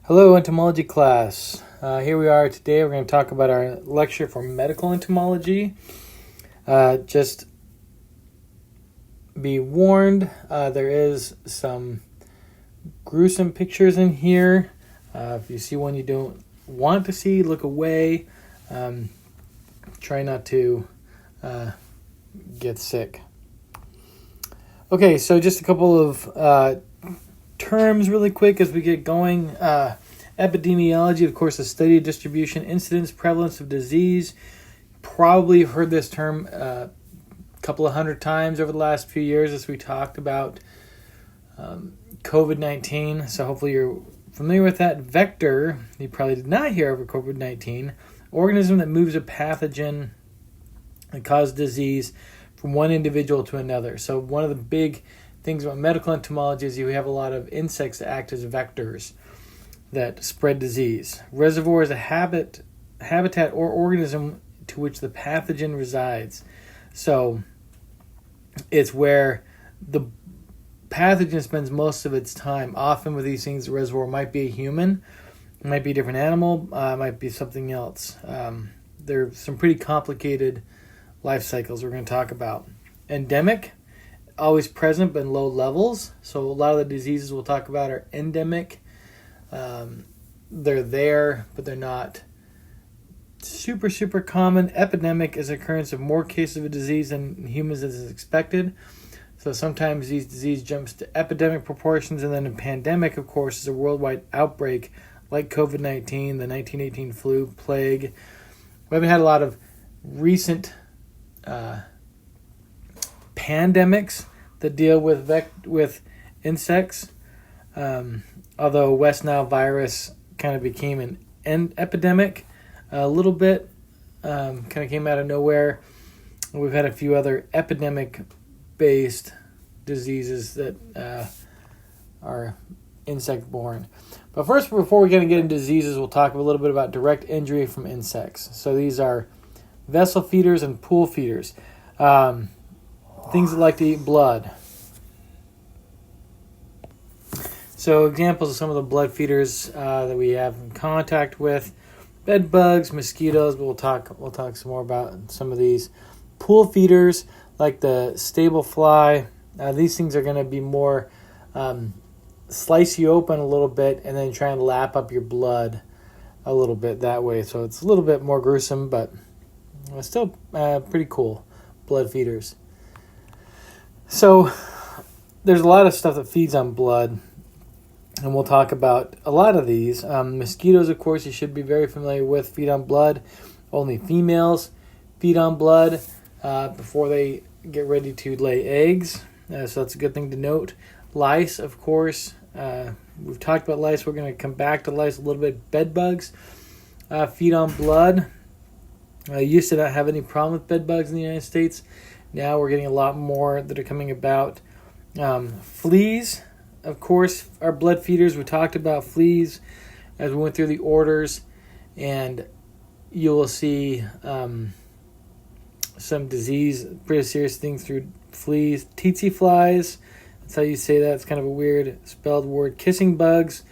Hello, entomology class. Here we are today. We're going to talk about our lecture for medical entomology. Just be warned, there is some gruesome pictures in here. If you see one you don't want to see, look away. Try not to get sick. Okay, so just a couple of terms really quick as we get going. Epidemiology, of course, the study of distribution, incidence, prevalence of disease. Probably heard this term a couple of hundred times over the last few years as we talked about COVID-19. So hopefully you're familiar with that. Vector, you probably did not hear of COVID-19. Organism that moves a pathogen and causes disease from one individual to another. So one of the big things about medical entomology is you have a lot of insects that act as vectors that spread disease. Reservoir is a habitat or organism to which the pathogen resides. So it's where the pathogen spends most of its time. Often with these things, the reservoir might be a human, it might be a different animal, might be something else. There are some pretty complicated life cycles we're going to talk about. Endemic, always present but in low levels. So a lot of the diseases we'll talk about are endemic. They're there, but they're not super common. Epidemic is occurrence of more cases of a disease in humans than is expected. So sometimes these disease jumps to epidemic proportions, and then a pandemic, of course, is a worldwide outbreak like COVID-19, the 1918 flu, plague. We haven't had a lot of recent pandemics that deal with insects. Although West Nile virus kind of became an epidemic a little bit, kind of came out of nowhere. We've had a few other epidemic-based diseases that are insect-borne. But first, before we're going to get into diseases, we'll talk a little bit about direct injury from insects. So these are vessel feeders and pool feeders, things that like to eat blood. So examples of some of the blood feeders that we have in contact with: bed bugs, mosquitoes. But we'll talk some more about some of these. Pool feeders like the stable fly. These things are going to be more slice you open a little bit and then try and lap up your blood a little bit that way. So it's a little bit more gruesome, but still pretty cool. Blood feeders. So there's a lot of stuff that feeds on blood, and we'll talk about a lot of these. Mosquitoes, of course, you should be very familiar with, feed on blood. Only females feed on blood before they get ready to lay eggs. So that's a good thing to note. Lice, of course. We've talked about lice. We're going to come back to lice a little bit. Bed bugs feed on blood. Used to not have any problem with bed bugs in the United States. Now we're getting a lot more that are coming about. Fleas, of course, are blood feeders. We talked about fleas as we went through the orders, and you will see some disease, pretty serious things through fleas. Tsetse flies, that's how you say that. It's kind of a weird spelled word. Kissing bugs.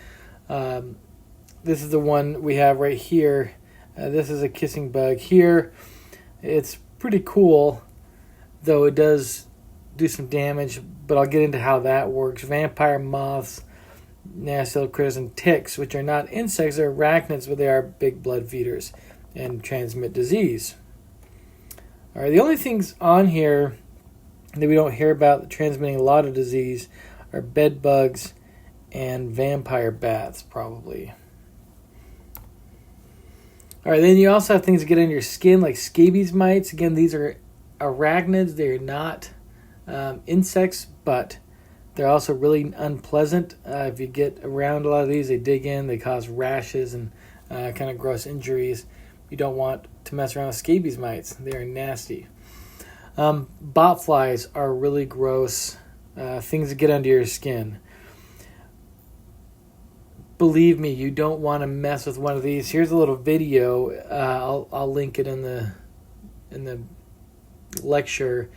This is the one we have right here. This is a kissing bug here. It's pretty cool, though it does do some damage, but I'll get into how that works. Vampire moths, nasty little critters, and ticks, which are not insects, they're arachnids, but they are big blood feeders and transmit disease. All right, the only things on here that we don't hear about transmitting a lot of disease are bed bugs and vampire bats, probably. All right, then you also have things that get into your skin, like scabies mites. Again, these are arachnids. They're not insects, but they're also really unpleasant. If you get around a lot of these, they dig in, they cause rashes and kind of gross injuries. You don't want to mess around with scabies mites. They're nasty. Bot flies are really gross things that get under your skin. Believe me, you don't want to mess with one of these. Here's a little video. I'll link it in the lecture,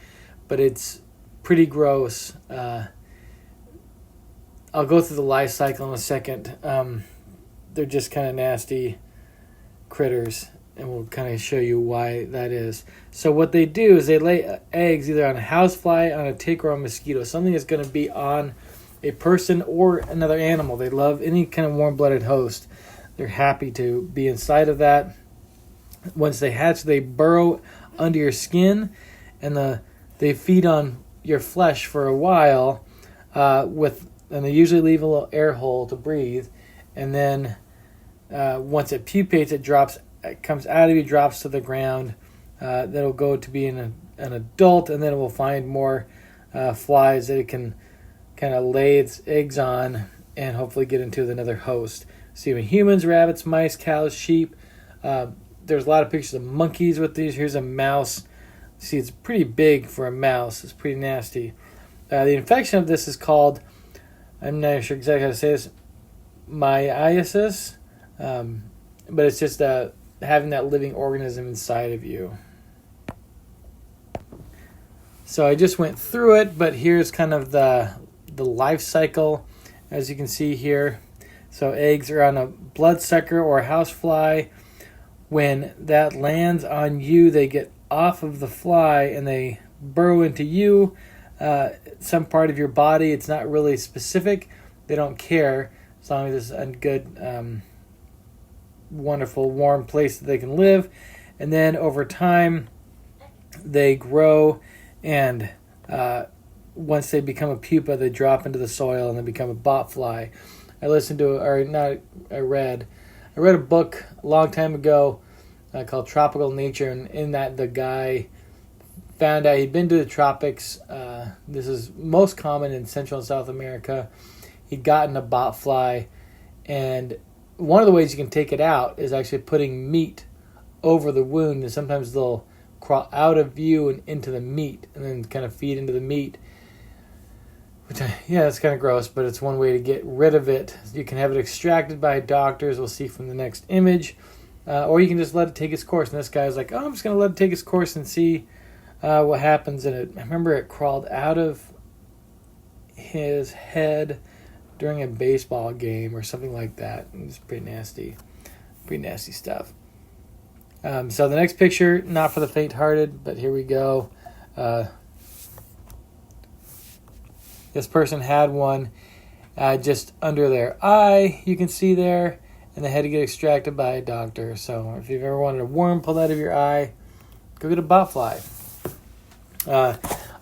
but it's pretty gross. I'll go through the life cycle in a second. they're just kind of nasty critters, and we'll kind of show you why that is. So what they do is they lay eggs either on a housefly, on a tick, or a mosquito, something that's going to be on a person or another animal. They love any kind of warm-blooded host. They're happy to be inside of that. Once they hatch, they burrow under your skin, and they feed on your flesh for a while, and they usually leave a little air hole to breathe. And then once it pupates, it comes out of you, drops to the ground. That'll go to be an adult, and then it will find more flies that it can kind of lay its eggs on and hopefully get into another host. So even humans, rabbits, mice, cows, sheep. There's a lot of pictures of monkeys with these. Here's a mouse. See, it's pretty big for a mouse. It's pretty nasty. The infection of this is called, I'm not sure exactly how to say this, myiasis. But it's just having that living organism inside of you. So I just went through it, but here's kind of the life cycle, as you can see here. So eggs are on a bloodsucker or a housefly. When that lands on you, they get off of the fly and they burrow into you, some part of your body. It's not really specific. They don't care as long as it's a good, wonderful, warm place that they can live. And then over time, they grow, and once they become a pupa, they drop into the soil and they become a botfly. I read a book a long time ago called Tropical Nature, and in that the guy found out he'd been to the tropics. This is most common in Central and South America. He'd gotten a botfly, and one of the ways you can take it out is actually putting meat over the wound, and sometimes they'll crawl out of you and into the meat and then kind of feed into the meat. It's kind of gross, but it's one way to get rid of it. You can have it extracted by doctors. We'll see from the next image. Or you can just let it take its course. And this guy's like, I'm just going to let it take its course and see what happens. And I remember it crawled out of his head during a baseball game or something like that. It was pretty nasty. Pretty nasty stuff. So the next picture, not for the faint-hearted, but here we go. This person had one just under their eye, you can see there, and they had to get extracted by a doctor. So if you've ever wanted a worm pulled out of your eye, go get a botfly.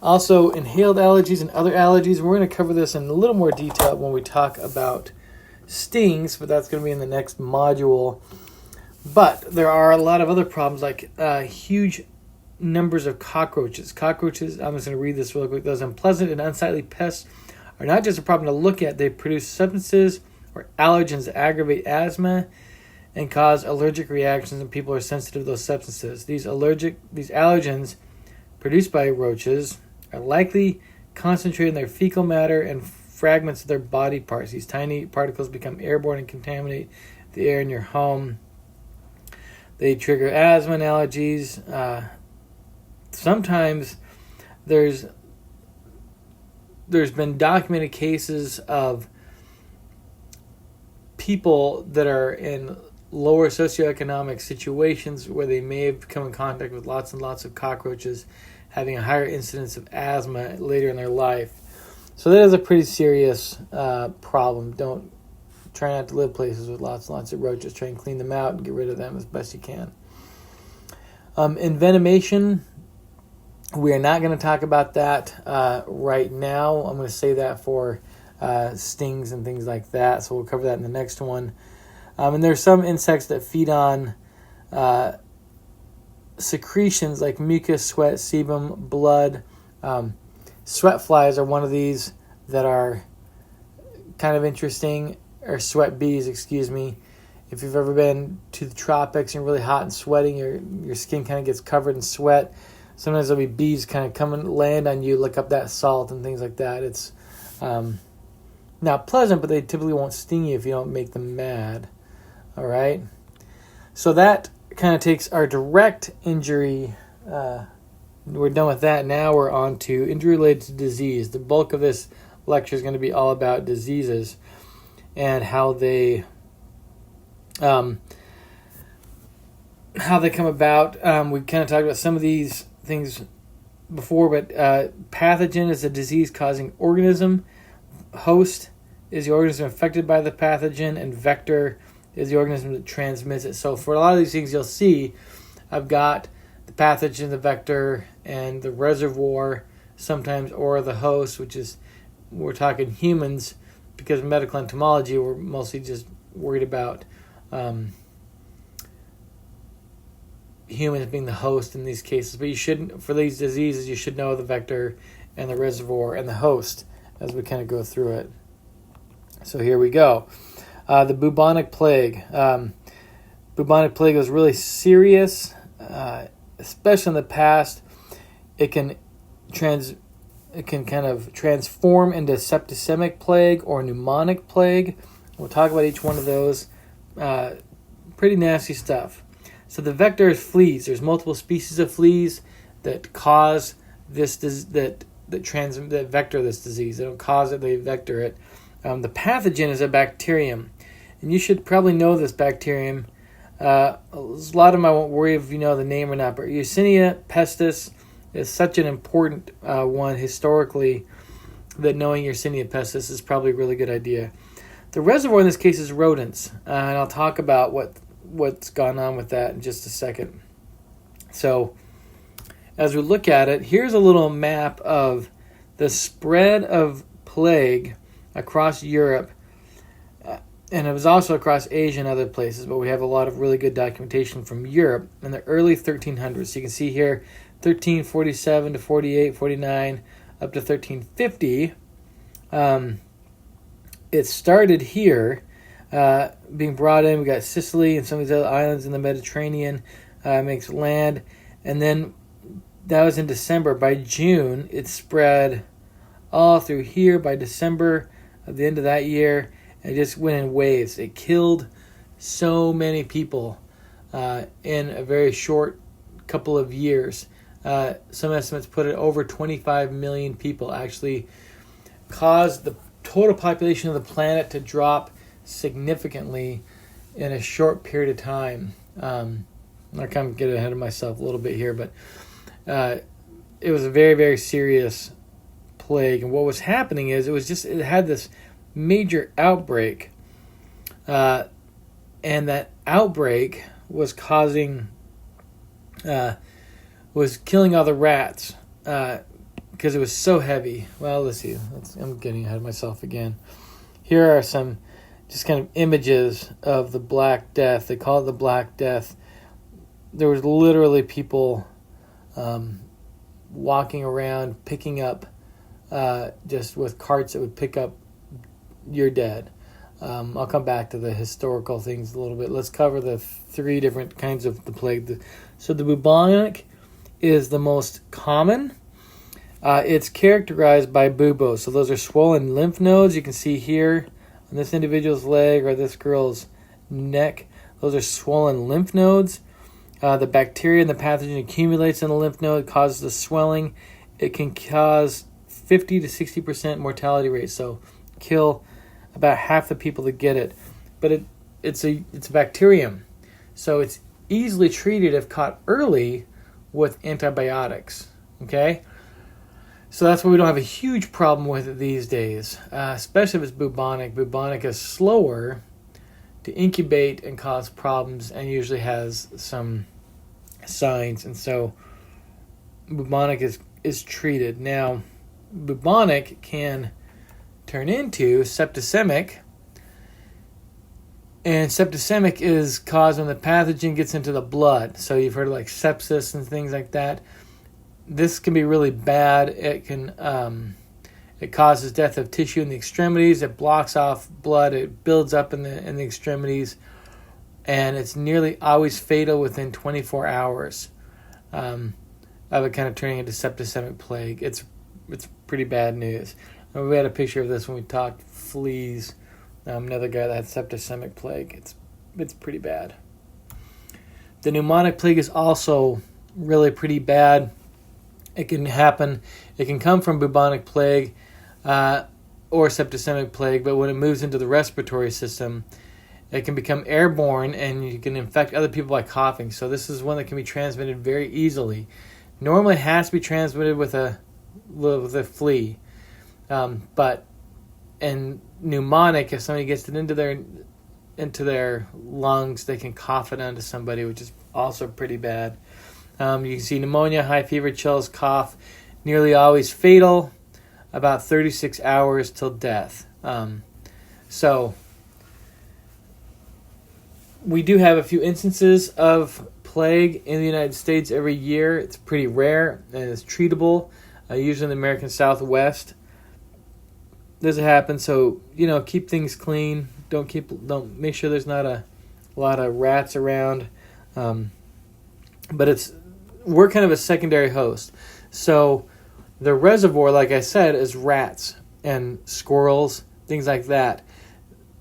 Also, inhaled allergies and other allergies. We're going to cover this in a little more detail when we talk about stings, but that's going to be in the next module. But there are a lot of other problems, like huge numbers of cockroaches. Cockroaches, I'm just going to read this real quick. Those unpleasant and unsightly pests are not just a problem to look at. They produce substances or allergens that aggravate asthma and cause allergic reactions, and people are sensitive to those substances. These allergens produced by roaches are likely concentrated in their fecal matter and fragments of their body parts. These tiny particles become airborne and contaminate the air in your home. They trigger asthma and allergies. Sometimes there's been documented cases of people that are in lower socioeconomic situations where they may have come in contact with lots and lots of cockroaches, having a higher incidence of asthma later in their life. So that is a pretty serious problem. Try not to live places with lots and lots of roaches. Try and clean them out and get rid of them as best you can. Envenomation, we are not going to talk about that right now. I'm going to save that for stings and things like that. So we'll cover that in the next one. And there's some insects that feed on secretions like mucus, sweat, sebum, blood. Sweat flies are one of these that are kind of interesting, or sweat bees, excuse me. If you've ever been to the tropics and you're really hot and sweating, your skin kind of gets covered in sweat. Sometimes there'll be bees kind of come and land on you, lick up that salt and things like that. It's not pleasant, but they typically won't sting you if you don't make them mad. All right? So that kind of takes our direct injury. We're done with that. Now we're on to injury related to disease. The bulk of this lecture is going to be all about diseases and how they How they come about, we kind of talked about some of these things before, but pathogen is a disease-causing organism. Host is the organism affected by the pathogen, and vector is the organism that transmits it. So for a lot of these things you'll see, I've got the pathogen, the vector, and the reservoir sometimes, or the host, which is, we're talking humans, because in medical entomology we're mostly just worried about humans being the host in these cases. But you shouldn't, for these diseases, you should know the vector and the reservoir and the host as we kind of go through it. So here we go. The bubonic plague. Bubonic plague was really serious, especially in the past. It can kind of transform into septicemic plague or pneumonic plague. We'll talk about each one of those. Pretty nasty stuff. So the vector is fleas. There's multiple species of fleas that cause this that vector this disease. They don't cause it; they vector it. The pathogen is a bacterium, and you should probably know this bacterium. A lot of them I won't worry if you know the name or not, but Yersinia pestis is such an important one historically that knowing Yersinia pestis is probably a really good idea. The reservoir in this case is rodents, and I'll talk about what's gone on with that in just a second. So as we look at it, here's a little map of the spread of plague across Europe, and it was also across Asia and other places, but we have a lot of really good documentation from Europe in the early 1300s. So you can see here 1347 to 48, 49, up to 1350. It started here, being brought in. We got Sicily and some of these other islands in the Mediterranean, makes land, and then that was in December. By June, it spread all through here. By December, at the end of that year, it just went in waves. It killed so many people in a very short couple of years. Some estimates put it over 25 million people. Actually caused the total population of the planet to drop significantly in a short period of time. I kind of get ahead of myself a little bit here, but it was a very, very serious plague. And what was happening is it had this major outbreak, and that outbreak was killing all the rats because it was so heavy. Well, let's see. I'm getting ahead of myself again. Here are some just kind of images of the Black Death. They call it the Black Death. There was literally people walking around picking up just with carts that would pick up your dead. I'll come back to the historical things a little bit. Let's cover the three different kinds of the plague. So the bubonic is the most common. It's characterized by bubo. So those are swollen lymph nodes. You can see here on this individual's leg or this girl's neck. Those are swollen lymph nodes. The bacteria and the pathogen accumulates in the lymph node, causes the swelling. It can cause 50 to 60% mortality rate. So kill about half the people that get it. But it's a bacterium. So it's easily treated if caught early with antibiotics. Okay? So that's why we don't have a huge problem with it these days, especially if it's bubonic. Bubonic is slower to incubate and cause problems and usually has some signs. And so bubonic is treated. Now, bubonic can turn into septicemic, and septicemic is caused when the pathogen gets into the blood. So you've heard of like sepsis and things like that. This can be really bad. It can it causes death of tissue in the extremities. It blocks off blood. It builds up in the extremities, and it's nearly always fatal within 24 hours of it kind of turning into septicemic plague. It's pretty bad news. And we had a picture of this when we talked fleas. Another guy that had septicemic plague. It's pretty bad. The pneumonic plague is also really pretty bad. It can happen. It can come from bubonic plague or septicemic plague, but when it moves into the respiratory system, It can become airborne, and you can infect other people by coughing. So this is one that can be transmitted very easily. Normally, it has to be transmitted with a flea, but in pneumonic, if somebody gets it into their lungs, they can cough it onto somebody, which is also pretty bad. You can see pneumonia, high fever, chills, cough, nearly always fatal, about 36 hours till death. So we do have a few instances of plague in the United States every year. It's pretty rare and it's treatable, usually in the American Southwest. Does it happen? So, keep things clean. Don't make sure there's not a lot of rats around. But we're kind of a secondary host. So the reservoir, like I said, is rats and squirrels, things like that.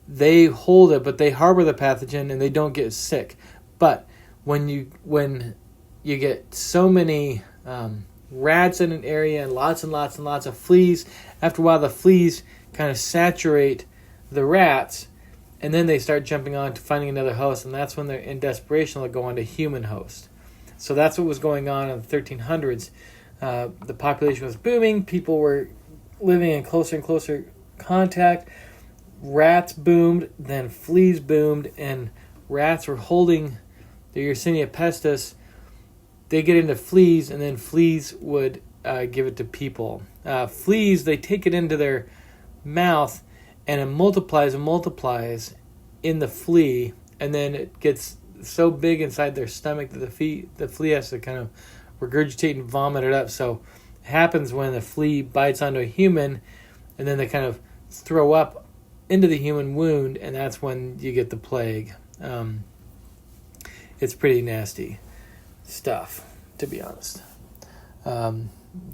They hold it, but they harbor the pathogen and they don't get sick. But when you get so many rats in an area and lots of fleas, after a while the fleas kind of saturate the rats, and then they start jumping on to finding another host, and that's when they're in desperation, they'll go on to human host. So that's what was going on in the 1300s. The population was booming. People were living in closer and closer contact. Rats boomed, then fleas boomed, and rats were holding the Yersinia pestis. They get into fleas, and then fleas would give it to people. Fleas, they take it into their mouth, and it multiplies in the flea, and then it gets so big inside their stomach that the flea has to kind of regurgitate and vomit it up. So it happens when the flea bites onto a human, and then they kind of throw up into the human wound, and that's when you get the plague. It's pretty nasty stuff, to be honest.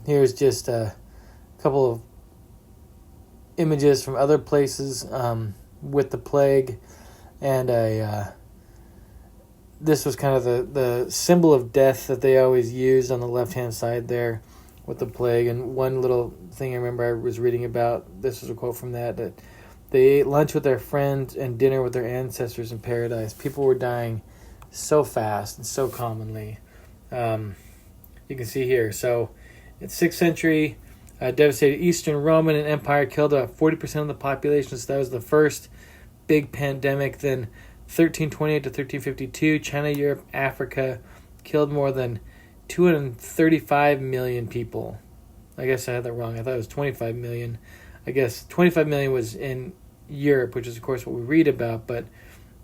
Here's just a couple of images from other places with the plague, and this was kind of the symbol of death that they always used on the left-hand side there with the plague. And one little thing I remember I was reading about, this was a quote from that they ate lunch with their friends and dinner with their ancestors in paradise. People were dying so fast and so commonly. You can see here. So, in 6th century, devastated Eastern Roman Empire, killed about 40% of the population. So that was the first big pandemic. Then 1328 to 1352, China, Europe, Africa, killed more than 235 million people. I guess I had that wrong. I thought it was 25 million. I guess 25 million was in Europe, which is, of course, what we read about, but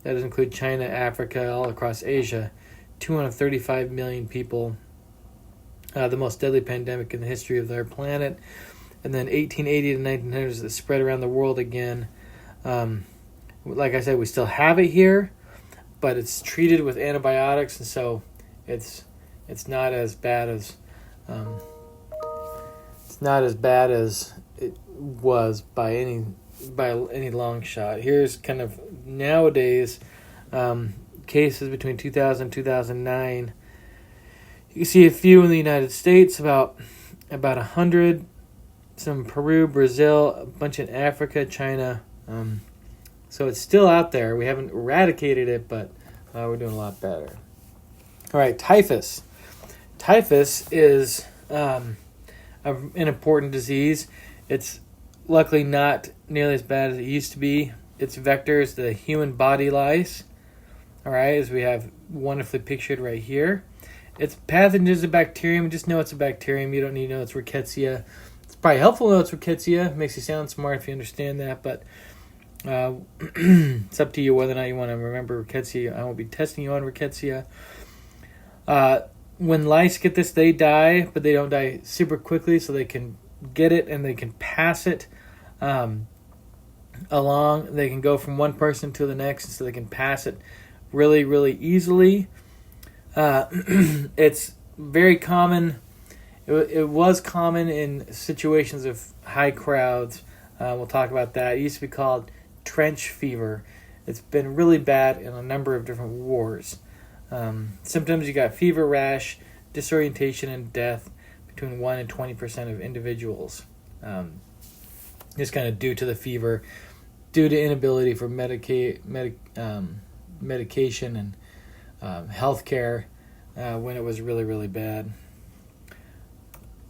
that does include China, Africa, all across Asia. 235 million people. The most deadly pandemic in the history of their planet. And then 1880 to 1900s, it spread around the world again. Like I said, we still have it here, but it's treated with antibiotics, and so it's not as bad as it was by any long shot. Here's kind of nowadays cases between 2000 and 2009. You can see a few in the United States, about 100, some in Peru, Brazil, a bunch in Africa, China. So it's still out there. We haven't eradicated it, but we're doing a lot better. All right, typhus. Typhus is an important disease. It's luckily not nearly as bad as it used to be. Its vector is the human body lice. All right, as we have wonderfully pictured right here. Its pathogen is a bacterium. Just know it's a bacterium. You don't need to know it's rickettsia. It's probably helpful to know it's rickettsia. It makes you sound smart if you understand that, but it's up to you whether or not you want to remember rickettsia. I won't be testing you on rickettsia. When lice get this, they die, but they don't die super quickly, so they can get it and they can pass it along. They can go from one person to the next, so they can pass it really, really easily. It's very common. It was common in situations of high crowds. We'll talk about that. It used to be called trench fever. It's been really bad in a number of different wars. Symptoms, you got fever, rash, disorientation, and death between 1 and 20% of individuals. Just kind of due to the fever. due to inability for medication and health care when it was really, really bad.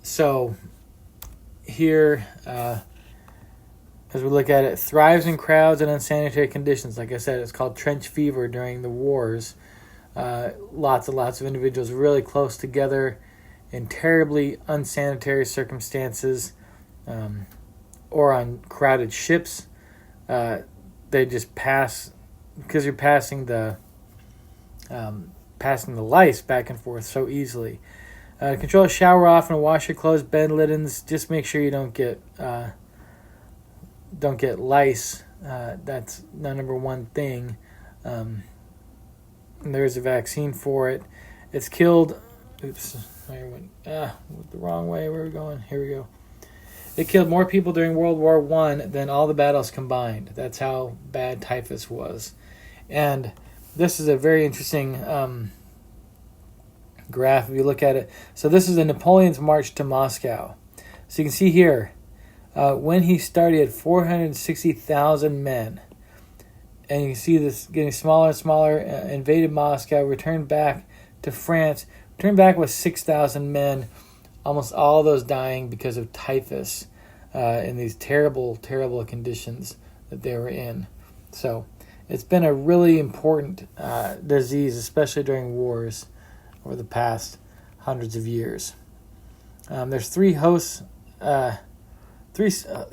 So here, as we look at it, thrives in crowds and unsanitary conditions. Like I said, it's called trench fever during the wars. Lots and lots of individuals really close together in terribly unsanitary circumstances, or on crowded ships. They just pass, because you're passing the lice back and forth so easily. Control a shower often, wash your clothes, bed linens. Just make sure you don't get lice. That's the number one thing. And there's a vaccine for it. It's killed. Oops, I went the wrong way. Where are we going? Here we go. It killed more people during World War I than all the battles combined. That's how bad typhus was. And this is a very interesting graph if you look at it. So this is Napoleon's march to Moscow. So you can see here, when he started, he had 460,000 men. And you can see this getting smaller and smaller, invaded Moscow, returned back to France, returned back with 6,000 men, almost all of those dying because of typhus in these terrible, terrible conditions that they were in. So it's been a really important disease, especially during wars over the past hundreds of years. There's three hosts,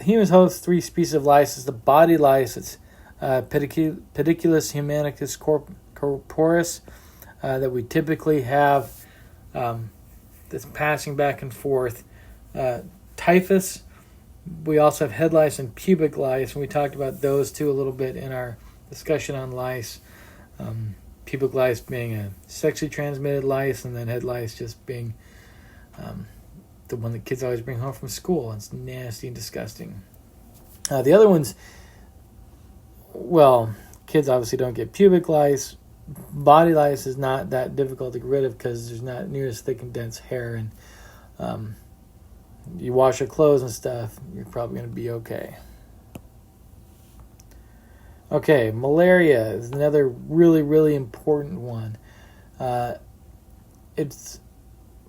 humans host three species of lice. It's the body lice. It's Pediculus humanicus corporis that we typically have that's passing back and forth. Typhus, we also have head lice and pubic lice, and we talked about those two a little bit in our discussion on lice. Pubic lice being a sexually transmitted lice, and then head lice just being the one that kids always bring home from school. It's nasty and disgusting. The other ones, well, kids obviously don't get pubic lice. Body lice is not that difficult to get rid of because there's not near as thick and dense hair, and you wash your clothes and stuff, you're probably going to be okay. Okay, malaria is another really, really important one. It's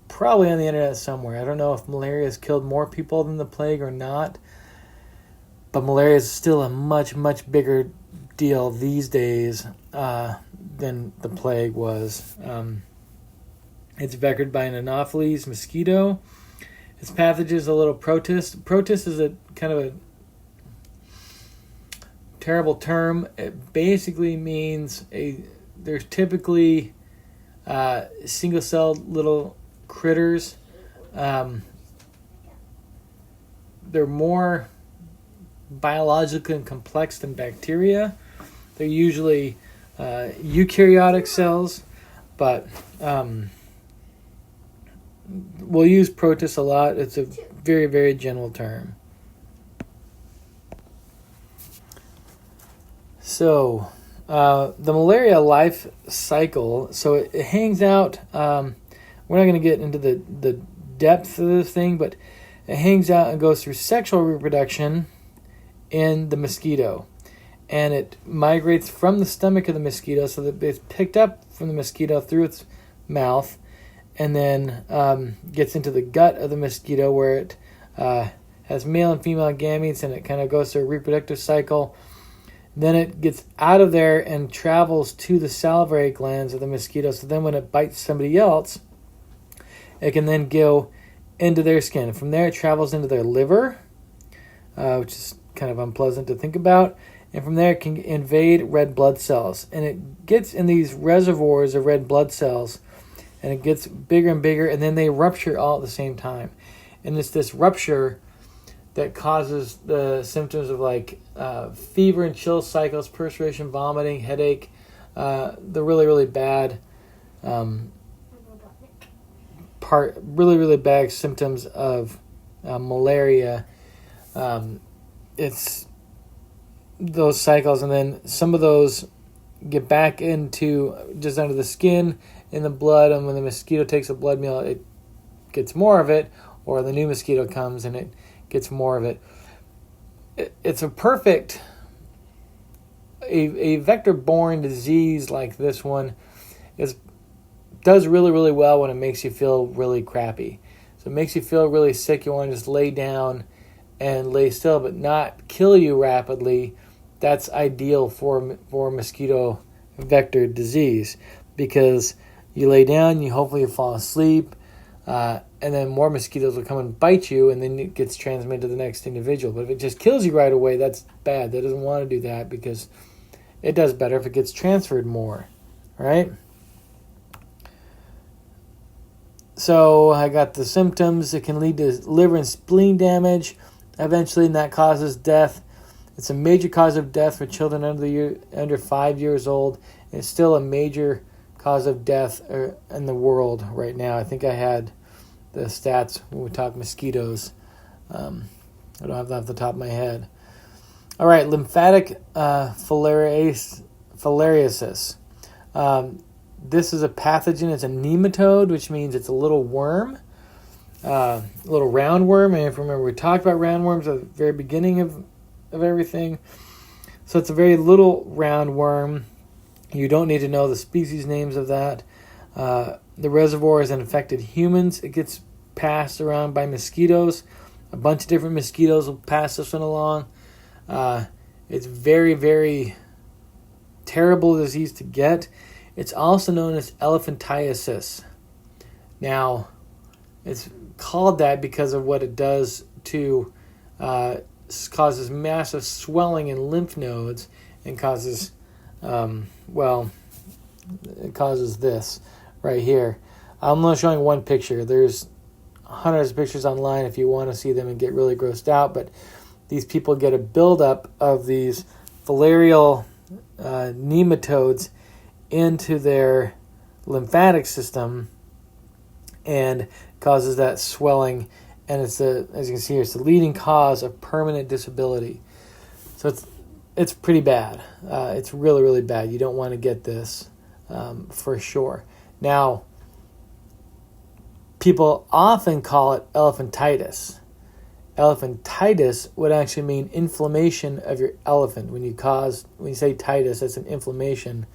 probably on the internet somewhere. I don't know if malaria has killed more people than the plague or not, but malaria is still a much, much bigger deal these days than the plague was. It's vectored by an Anopheles mosquito. Its pathogen is a little protist. Protist is a kind of a terrible term. It basically means there's typically single-celled little critters. They're more biologically complex than bacteria. They're usually eukaryotic cells, but we'll use protist a lot. It's a very, very general term. So the malaria life cycle, so it hangs out, we're not going to get into the depth of this thing, but it hangs out and goes through sexual reproduction in the mosquito. And it migrates from the stomach of the mosquito, so that it's picked up from the mosquito through its mouth, and then gets into the gut of the mosquito, where it has male and female gametes, and it kind of goes through a reproductive cycle. Then it gets out of there and travels to the salivary glands of the mosquito. So then when it bites somebody else, it can then go into their skin. From there, it travels into their liver, which is kind of unpleasant to think about. And from there, it can invade red blood cells. And it gets in these reservoirs of red blood cells, and it gets bigger and bigger, and then they rupture all at the same time. And it's this rupture that causes the symptoms of like fever and chill cycles, perspiration, vomiting, headache, the really, really bad really, really bad symptoms of malaria. It's those cycles, and then some of those get back into just under the skin, in the blood, and when the mosquito takes a blood meal, it gets more of it, or the new mosquito comes and it gets more of it. It's a perfect a vector-borne disease like this one does really, really well when it makes you feel really crappy. So it makes you feel really sick. You want to just lay down and lay still, but not kill you rapidly. That's ideal for mosquito vector disease, because you lay down, you hopefully fall asleep, and then more mosquitoes will come and bite you, and then it gets transmitted to the next individual. But if it just kills you right away, that's bad. That doesn't want to do that, because it does better if it gets transferred more, right? So I got the symptoms. It can lead to liver and spleen damage eventually, and that causes death. It's a major cause of death for children under 5 years old. And it's still a major cause of death in the world right now. I think I had the stats when we talk mosquitoes. I don't have that off the top of my head. All right, lymphatic filariasis. This is a pathogen. It's a nematode, which means it's a little worm, a little roundworm. And if you remember, we talked about roundworms at the very beginning of everything. So it's a very little roundworm. You don't need to know the species names of that. The reservoir is in infected humans. It gets passed around by mosquitoes. A bunch of different mosquitoes will pass this one along. It's very, very terrible disease to get. It's also known as elephantiasis. Now, it's called that because of what it does to causes massive swelling in lymph nodes and causes, it causes this right here. I'm only showing one picture. There's hundreds of pictures online if you want to see them and get really grossed out, but these people get a buildup of these filarial nematodes into their lymphatic system and causes that swelling, and as you can see here, it's the leading cause of permanent disability. So it's pretty bad. It's really, really bad. You don't want to get this for sure. Now, people often call it elephantitis. Elephantitis would actually mean inflammation of your elephant. When you say titus, that's an inflammation.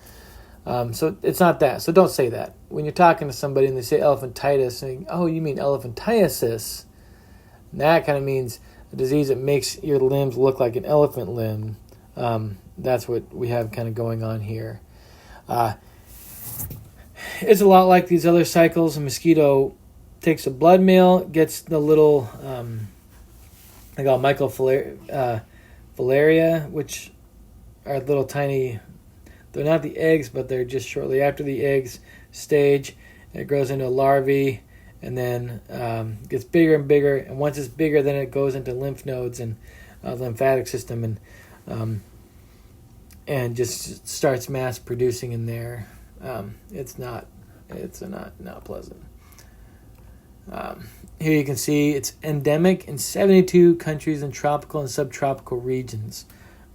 So it's not that. So don't say that. When you're talking to somebody and they say elephantitis, saying, oh, you mean elephantiasis, that kind of means a disease that makes your limbs look like an elephant limb. That's what we have kind of going on here. It's a lot like these other cycles. A mosquito takes a blood meal, gets the little, they call microfilaria, which are little tiny, they're not the eggs, but they're just shortly after the eggs stage. It grows into a larvae and then gets bigger and bigger. And once it's bigger, then it goes into lymph nodes and lymphatic system and just starts mass producing in there. It's not pleasant. Here you can see it's endemic in 72 countries in tropical and subtropical regions.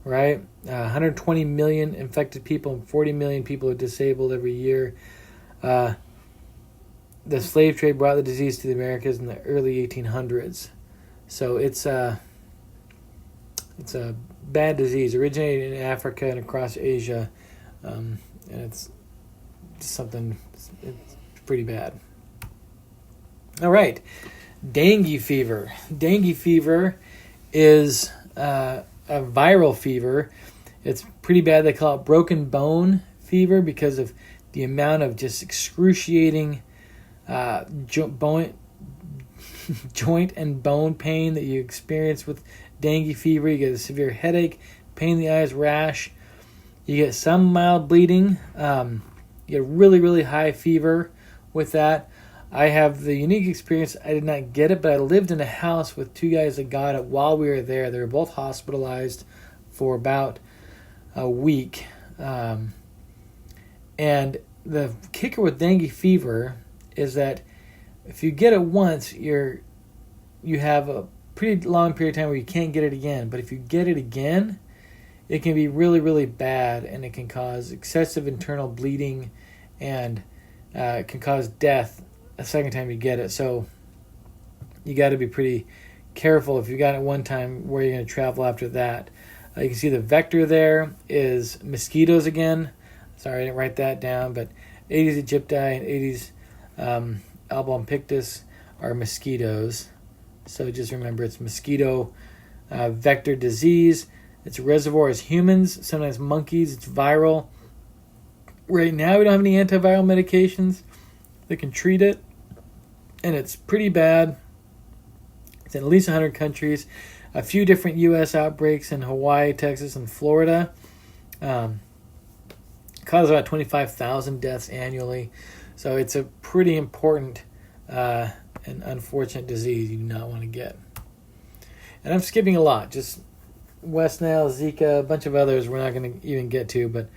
Right? 120 million infected people and 40 million people are disabled every year. The slave trade brought the disease to the Americas in the early 1800s. So it's a bad disease, originated in Africa and across Asia, and it's pretty bad. All right, dengue fever. Dengue fever is a viral fever. It's pretty bad. They call it broken bone fever because of the amount of just excruciating joint and bone pain that you experience with dengue fever. You get a severe headache, pain in the eyes, rash. You get some mild bleeding. You get really, really high fever with that. I have the unique experience. I did not get it, but I lived in a house with two guys that got it while we were there. They were both hospitalized for about a week. And the kicker with dengue fever is that if you get it once, you have a pretty long period of time where you can't get it again. But if you get it again, it can be really, really bad, and it can cause excessive internal bleeding, and it can cause death a second time you get it. So you got to be pretty careful if you got it one time where you're going to travel after that. You can see the vector there is mosquitoes again. Sorry, I didn't write that down, but Aedes aegypti and Aedes albopictus are mosquitoes. So just remember, it's mosquito vector disease. Its reservoir is humans, sometimes monkeys. It's viral. Right now, we don't have any antiviral medications that can treat it, and it's pretty bad. It's in at least 100 countries. A few different U.S. outbreaks in Hawaii, Texas, and Florida. Causes about 25,000 deaths annually. So it's a pretty important and unfortunate disease you do not want to get. And I'm skipping a lot. Just West Nile, Zika, a bunch of others we're not going to even get to. But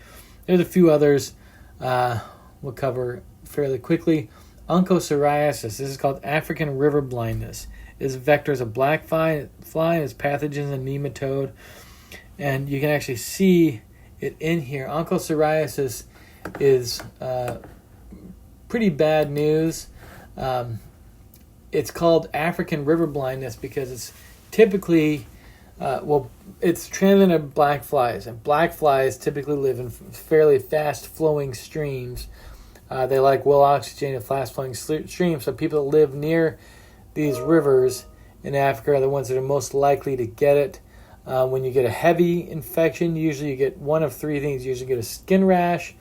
there's a few others we'll cover fairly quickly. Onchocerciasis. This is called African river blindness. Its vector is a black fly, and its pathogen is a nematode. And you can actually see it in here. Onchocerciasis is pretty bad news. It's called African river blindness because it's typically, it's transmitted by black flies. And black flies typically live in fairly fast-flowing streams. They like well-oxygenated, fast-flowing streams. So people that live near these rivers in Africa are the ones that are most likely to get it. When you get a heavy infection, usually you get one of three things. You usually get a skin rash,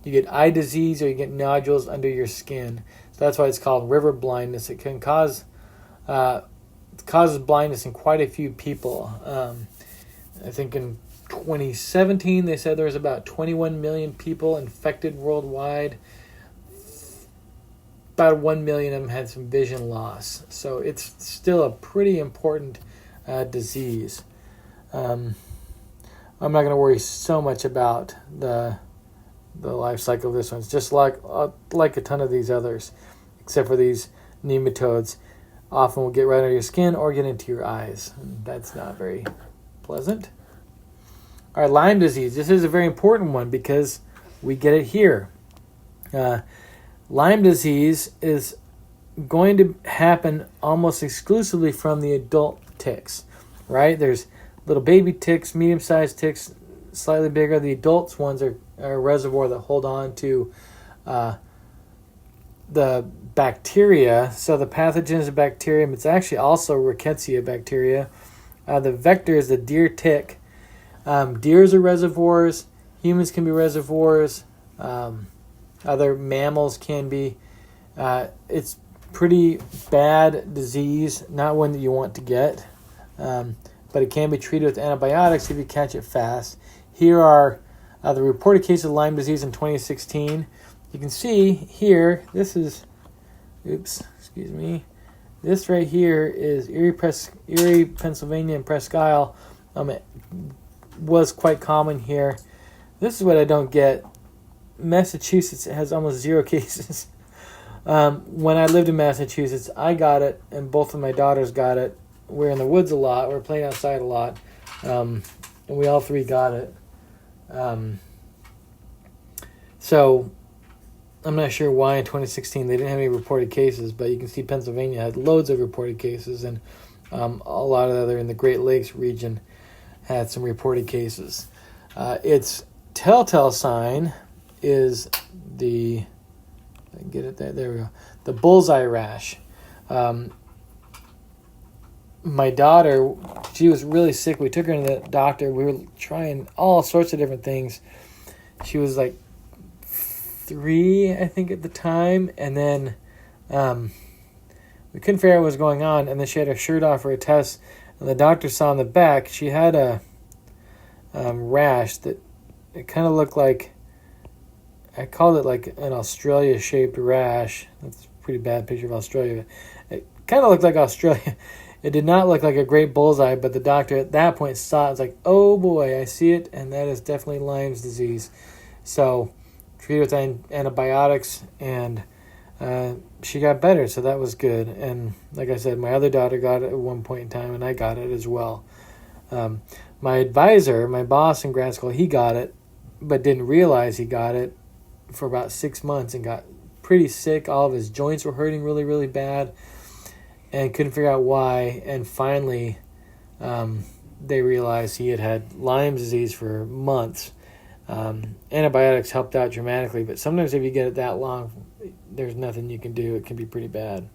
you get eye disease, or you get nodules under your skin. So that's why it's called river blindness. It can causes blindness in quite a few people. I think in 2017 they said there was about 21 million people infected worldwide. About 1 million of them had some vision loss. So it's still a pretty important disease. I'm not going to worry so much about the life cycle of this one. It's just like a ton of these others, except for these nematodes. Often will get right under your skin or get into your eyes. And that's not very pleasant. All right, Lyme disease. This is a very important one because we get it here. Lyme disease is going to happen almost exclusively from the adult ticks, right? There's little baby ticks, medium-sized ticks, slightly bigger. The adults ones are a reservoir that hold on to the bacteria. So the pathogen is a bacterium. It's actually also Rickettsia bacteria. The vector is the deer tick. Deers are reservoirs. Humans can be reservoirs. Other mammals can be. It's pretty bad disease, not one that you want to get. But it can be treated with antibiotics if you catch it fast. Here are the reported cases of Lyme disease in 2016. You can see here, this is, this right here is Erie, Pennsylvania, and Presque Isle. It was quite common here. This is what I don't get. Massachusetts has almost 0 cases. When I lived in Massachusetts, I got it, and both of my daughters got it. We're in the woods a lot. We're playing outside a lot. And we all three got it. So I'm not sure why in 2016 they didn't have any reported cases, but you can see Pennsylvania had loads of reported cases, and a lot of other in the Great Lakes region had some reported cases. Its telltale sign is the, I can get it there we go, the bullseye rash. My daughter, she was really sick. We took her to the doctor. We were trying all sorts of different things. She was like 3, I think, at the time. And then we couldn't figure out what was going on. And then she had her shirt off for a test. And the doctor saw on the back she had a rash that it kind of looked like, I called it like an Australia-shaped rash. That's a pretty bad picture of Australia. It kind of looked like Australia. It did not look like a great bullseye, but the doctor at that point saw it. It's like, oh boy, I see it, and that is definitely Lyme's disease. So, treated with antibiotics, and she got better, so that was good. And like I said, my other daughter got it at one point in time, and I got it as well. My advisor, my boss in grad school, he got it, but didn't realize he got it for about 6 months and got pretty sick. All of his joints were hurting really, really bad, and couldn't figure out why. And finally, they realized he had Lyme disease for months. Antibiotics helped out dramatically, but sometimes if you get it that long, there's nothing you can do. It can be pretty bad.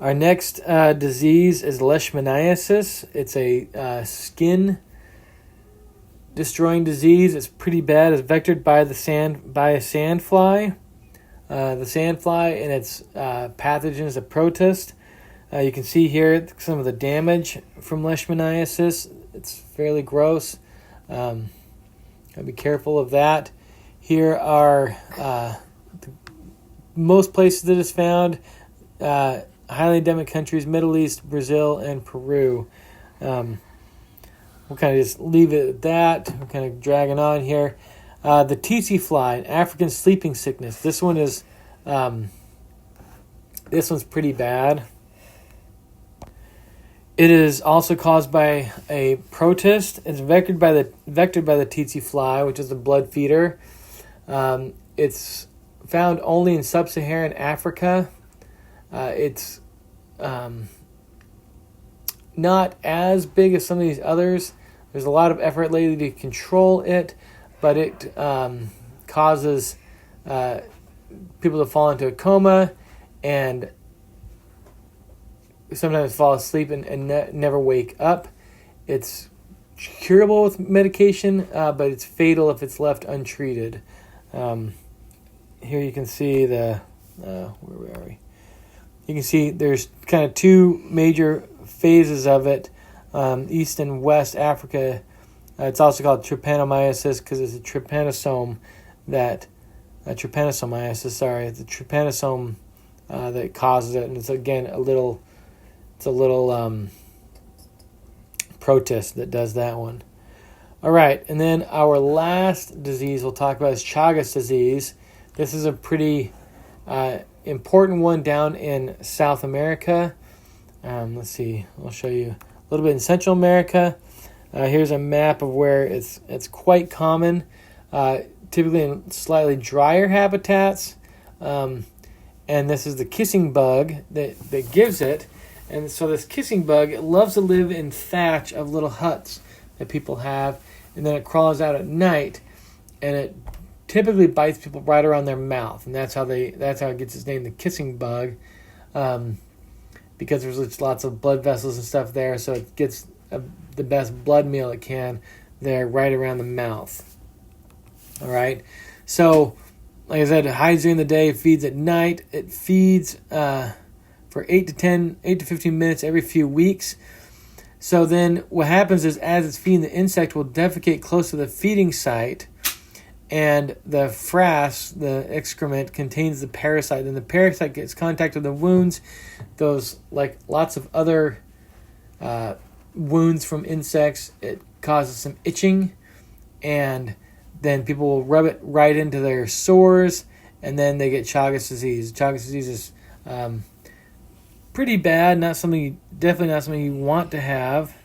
Our next disease is leishmaniasis. It's a skin-destroying disease. It's pretty bad. It's vectored by a sandfly. The sandfly and its pathogen is a protist. You can see here some of the damage from leishmaniasis. It's fairly gross. Gotta be careful of that. Here are most places that it's found. Highly endemic countries: Middle East, Brazil, and Peru. We'll kind of just leave it at that. We're kind of dragging on here. The tsetse fly, an African sleeping sickness. This one's pretty bad. It is also caused by a protist. It's vectored by the tsetse fly, which is a blood feeder. It's found only in sub-Saharan Africa. It's not as big as some of these others. There's a lot of effort lately to control it, but it causes people to fall into a coma and sometimes fall asleep and never wake up. It's curable with medication, but it's fatal if it's left untreated. Here you can see where are we? You can see there's kind of two major phases of it, East and West Africa. It's also called trypanosomiasis because it's a trypanosome that causes it, and it's again a little protist that does that one. All right, and then our last disease we'll talk about is Chagas disease. This is a pretty important one down in South America. Let's see, I'll show you a little bit in Central America. Here's a map of where it's quite common, typically in slightly drier habitats. And this is the kissing bug that gives it. And so this kissing bug, it loves to live in thatch of little huts that people have, and then it crawls out at night, and it typically bites people right around their mouth, and that's how it gets its name, the kissing bug, because there's lots of blood vessels and stuff there, so it gets the best blood meal it can there right around the mouth. All right, so like I said, it hides during the day, feeds at night. It feeds for 8 to 15 minutes every few weeks. So then what happens is, as it's feeding, the insect will defecate close to the feeding site, and the frass, the excrement, contains the parasite. And the parasite gets contact with the wounds. Those, like lots of other wounds from insects, it causes some itching, and then people will rub it right into their sores, and then they get Chagas disease. Chagas disease is pretty bad, definitely not something you want to have.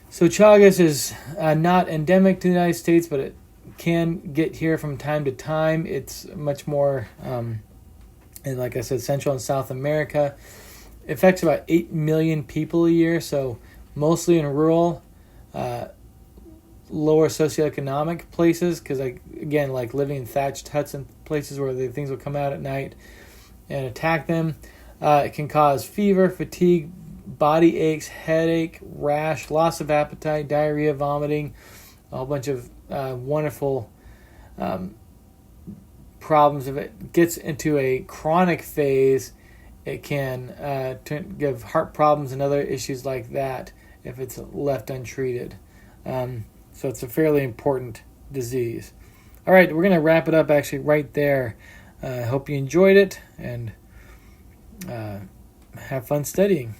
So Chagas is not endemic to the United States, but it can get here from time to time. It's much more, and like I said, Central and South America. It affects about 8 million people a year, so mostly in rural, lower socioeconomic places, because again, like living in thatched huts and places where the things will come out at night and attack them. It can cause fever, fatigue, body aches, headache, rash, loss of appetite, diarrhea, vomiting, a whole bunch of wonderful problems. If it gets into a chronic phase, it can give heart problems and other issues like that if it's left untreated. So it's a fairly important disease. All right, we're going to wrap it up actually right there. I hope you enjoyed it, and have fun studying.